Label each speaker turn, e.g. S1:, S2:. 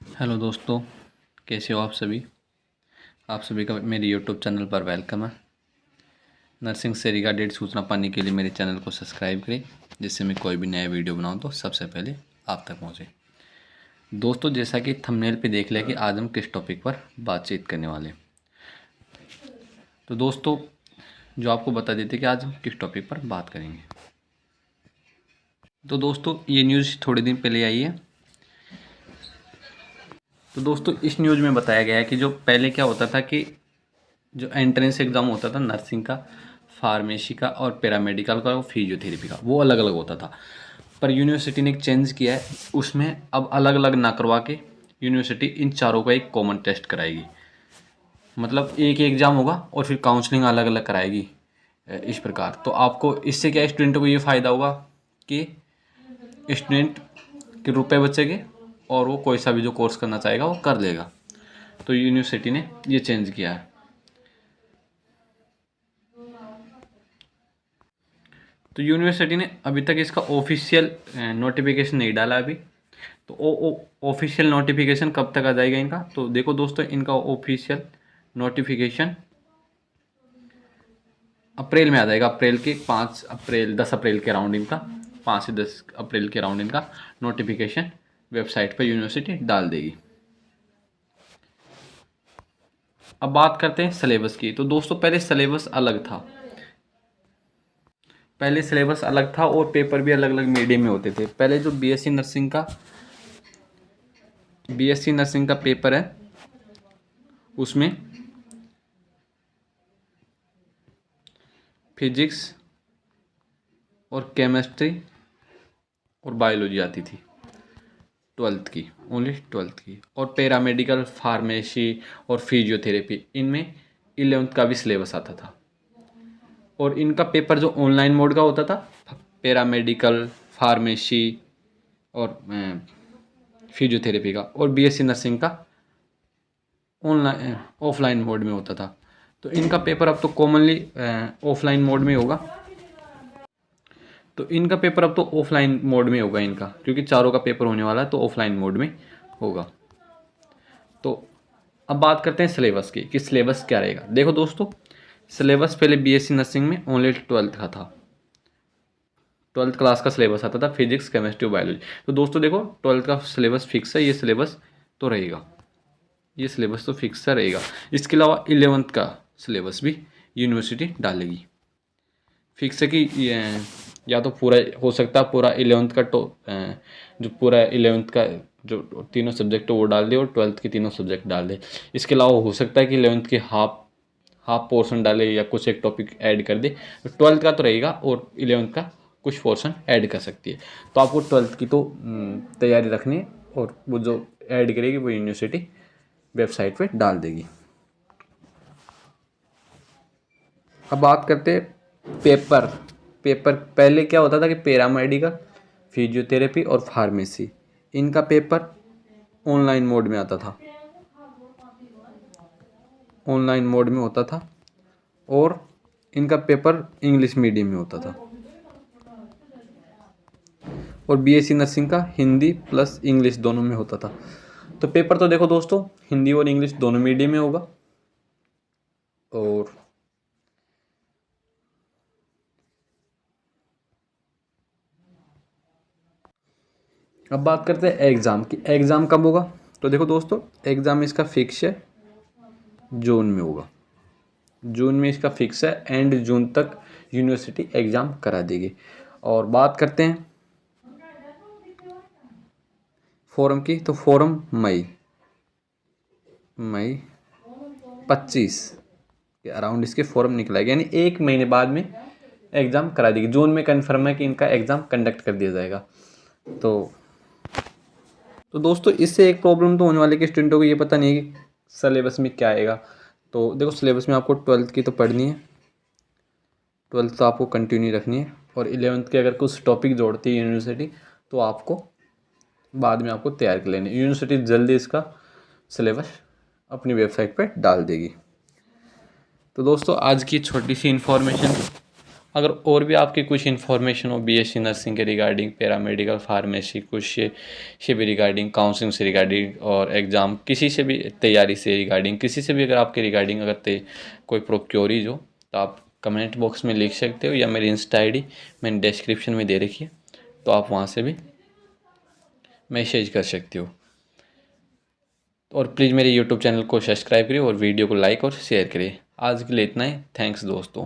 S1: Hello दोस्तों, कैसे हो आप सभी। आप सभी का मेरे यूट्यूब चैनल पर वेलकम है। नर्सिंग से रिगार्डेड सूचना पाने के लिए मेरे चैनल को सब्सक्राइब करें, जिससे मैं कोई भी नया वीडियो बनाऊं तो सबसे पहले आप तक पहुंचे। दोस्तों, जैसा कि थंबनेल पे देख लिया कि आज हम किस टॉपिक पर बातचीत करने वाले हैं। तो दोस्तों, जो आपको बता देते कि आज हम किस टॉपिक पर बात करेंगे। तो दोस्तों, ये न्यूज़ थोड़े दिन पहले आई है। तो दोस्तों, इस न्यूज़ में बताया गया है कि जो पहले क्या होता था कि जो एंट्रेंस एग्ज़ाम होता था नर्सिंग का, फार्मेसी का और पैरामेडिकल का और फिजियोथेरेपी का, वो अलग अलग होता था। पर यूनिवर्सिटी ने एक चेंज किया है, उसमें अब अलग अलग ना करवा के यूनिवर्सिटी इन चारों का एक कॉमन टेस्ट कराएगी। मतलब एक एग्ज़ाम होगा और फिर काउंसलिंग अलग अलग कराएगी। इस प्रकार तो आपको इससे क्या स्टूडेंट को ये फ़ायदा होगा कि स्टूडेंट के रुपए बचेंगे और वो कोई सा भी जो कोर्स करना चाहेगा वो कर लेगा। तो यूनिवर्सिटी ने ये चेंज किया है। तो यूनिवर्सिटी ने अभी तक इसका ऑफिशियल नोटिफिकेशन नहीं डाला अभी। तो ओ ऑफिशियल नोटिफिकेशन कब तक आ जाएगा इनका। तो देखो दोस्तों, इनका ऑफिशियल नोटिफिकेशन अप्रैल में आ जाएगा। अप्रैल के 5 अप्रैल 10 अप्रैल के अराउंड इनका 5 से 10 अप्रैल के अराउंड इनका नोटिफिकेशन वेबसाइट पर यूनिवर्सिटी डाल देगी। अब बात करते हैं सिलेबस की। तो दोस्तों, पहले सिलेबस अलग था। पहले सिलेबस अलग था और पेपर भी अलग अलग मीडियम में होते थे। पहले जो बीएससी नर्सिंग का पेपर है, उसमें फिजिक्स और केमिस्ट्री और बायोलॉजी आती थी, 12th की, ओनली 12th की। और पैरामेडिकल, फार्मेसी और फिजियोथेरेपी, इनमें 11th का भी सिलेबस आता था। और इनका पेपर जो ऑनलाइन मोड का होता था, पैरामेडिकल, फार्मेसी और फिजियोथेरेपी का, और बीएससी नर्सिंग का ऑनलाइन ऑफलाइन मोड में होता था। तो इनका पेपर अब तो कॉमनली ऑफलाइन मोड में होगा। तो इनका पेपर अब तो ऑफलाइन मोड में होगा इनका, क्योंकि चारों का पेपर होने वाला है तो ऑफलाइन मोड में होगा। तो अब बात करते हैं सिलेबस की कि सिलेबस क्या रहेगा। देखो दोस्तों, सिलेबस पहले बीएससी नर्सिंग में ओनली 12th का था। 12th क्लास का सिलेबस आता था, फिजिक्स, केमिस्ट्री, बायोलॉजी। तो दोस्तों देखो, 12th का सिलेबस फिक्स है, ये सिलेबस तो रहेगा, ये सिलेबस तो फिक्स रहेगा। इसके अलावा 11th का सिलेबस भी यूनिवर्सिटी डालेगी। फिक्स है कि या तो पूरा हो सकता है, पूरा 11th का जो पूरा 11th का जो तीनों सब्जेक्ट वो डाल दे और 12th के तीनों सब्जेक्ट डाल दे। इसके अलावा हो सकता है कि 11th के हाफ हाफ पोर्शन डाले या कुछ एक टॉपिक ऐड कर दे। तो 12th का तो रहेगा और 11th का कुछ पोर्शन ऐड कर सकती है। तो आपको 12th की तो तैयारी रखनी है, और वो जो ऐड करेगी वो यूनिवर्सिटी वेबसाइट पे डाल देगी। अब बात करते हैं पेपर। पेपर पहले क्या होता था कि पैरामेडिकल, फिजियोथेरेपी और फार्मेसी, इनका पेपर ऑनलाइन मोड में आता था, ऑनलाइन मोड में होता था। और इनका पेपर इंग्लिश मीडियम में होता था। और बीएससी नर्सिंग का हिंदी प्लस इंग्लिश दोनों में होता था। तो पेपर तो देखो दोस्तों, हिंदी और इंग्लिश दोनों मीडियम में होगा। और अब बात करते हैं एग्ज़ाम की। एग्ज़ाम कब होगा। तो देखो दोस्तों, एग्ज़ाम इसका फिक्स है, जून में होगा। जून में इसका फिक्स है, एंड जून तक यूनिवर्सिटी एग्ज़ाम करा देगी। और बात करते हैं फॉर्म की। तो फॉर्म मई 25 के अराउंड इसके फॉर्म निकलाएगा, यानी 1 महीने बाद में एग्ज़ाम करा देगी। जून में कन्फर्म है कि इनका एग्ज़ाम कंडक्ट कर दिया जाएगा। तो दोस्तों, इससे एक प्रॉब्लम तो होने वाली है कि स्टूडेंटों को ये पता नहीं है कि सिलेबस में क्या आएगा। तो देखो, सिलेबस में आपको 12th की तो पढ़नी है, 12th तो आपको कंटिन्यू रखनी है। और 11th के अगर कुछ टॉपिक जोड़ती है यूनिवर्सिटी, तो आपको बाद में आपको तैयार कर लेनी। यूनिवर्सिटी जल्दी इसका सिलेबस अपनी वेबसाइट पर डाल देगी। तो दोस्तों, आज की छोटी सी इन्फॉर्मेशन अगर और भी आपकी कुछ इन्फॉर्मेशन हो बीएससी नर्सिंग के रिगार्डिंग, पैरामेडिकल फार्मेसी, कुछ से भी रिगार्डिंग, काउंसलिंग से रिगार्डिंग और एग्ज़ाम किसी से भी तैयारी से रिगार्डिंग, किसी से भी अगर आपके रिगार्डिंग अगर कोई प्रोक्योरीज हो तो आप कमेंट बॉक्स में लिख सकते हो, या मेरी इंस्टा आईडी मैंने डिस्क्रिप्शन में दे रखी है, तो आप वहाँ से भी मैसेज कर सकते हो। और प्लीज़ मेरे यूट्यूब चैनल को सब्सक्राइब करिए और वीडियो को लाइक और शेयर करिए। आज के लिए इतना ही। थैंक्स दोस्तों।